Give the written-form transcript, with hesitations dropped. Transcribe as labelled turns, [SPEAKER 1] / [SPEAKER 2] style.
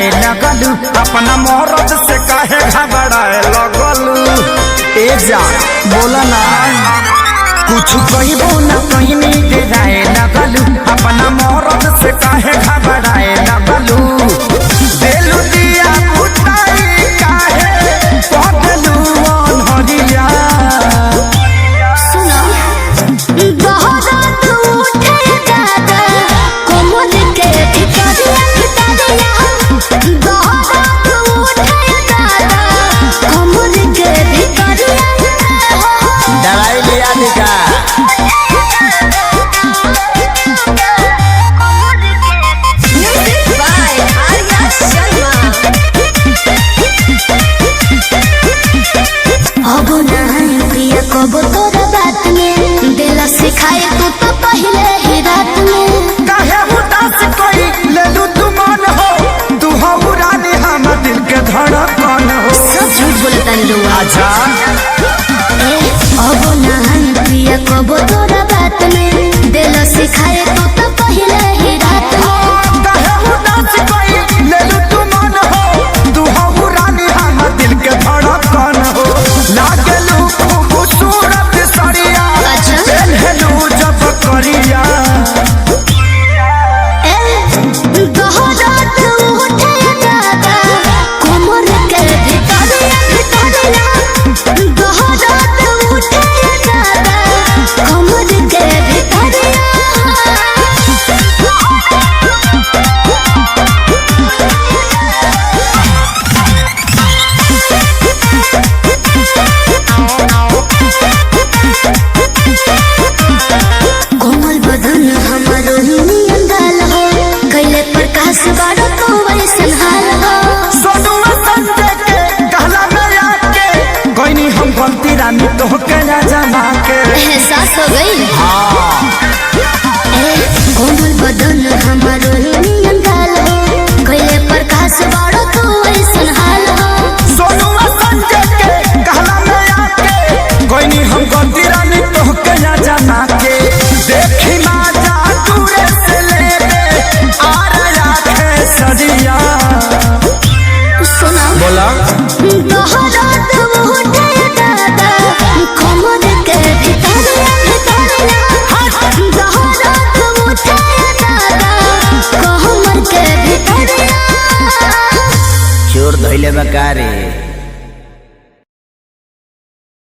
[SPEAKER 1] डेराए लगलू, अपना मौरत से काहे घबराए लगलू। ए जा बोला ना कुछ कहबो ना कहनी, डेराए लगलू, अपना मौरत से काहे घबराए लगलू। देलू दिया बुताई काहे पगलू अनहरिया।
[SPEAKER 2] सुनो बहुत उठे दादा कोमल के भितरिया बहुत उठे दादा कोमल के भितरिया।
[SPEAKER 1] दवाई लिया निका
[SPEAKER 2] कब तोरा बात में दिला सिखाए तू तो पहले ही रात में।
[SPEAKER 1] काहे उदास कोई ले लू तू मन हो, तू हो रानी हम दिल के धड़कन हो।
[SPEAKER 2] सब झूठ बोलता नहीं रुआ।
[SPEAKER 1] अच्छा
[SPEAKER 2] अब नहन पिया कब तोरा बात में दिला सिखाए तू तो पहले ही रात में।
[SPEAKER 1] काहे उदास कोई ले लू तू मन हो, तू हो रानी हम दिल के धड़कन हो। लागलू खूबसूरत सरिया, हेलू जब करिया।
[SPEAKER 2] गहरात उठे दादा कोमल के भितरिया गहरात उठे दादा कोमल के भितरिया। कोमल बदन हमारो नियन डाल हो, कैले प्रकाश बाड़ा तो वैसन हाल हो।
[SPEAKER 1] सोनुआ संजय के कहला में आके कोई हम गलती रानी तो के ना जमा के।
[SPEAKER 2] एहसास हो गई कोमल बदन हमारो नियन डाल हो, कैले प्रकाश बाड़ा तो वैसन हाल हो।
[SPEAKER 1] सोनुआ संजय के कहला में आके कोई हम गलती रानी तो के ना जमा के। देखी माजा दूरे से ले आ रहा है सदिया।
[SPEAKER 2] सुना
[SPEAKER 1] बोला
[SPEAKER 2] गहरात उठे दादा कोमल के भितरिया गहरात उठे दादा कोमल के भितरिया।
[SPEAKER 1] चोर धैले बकारे।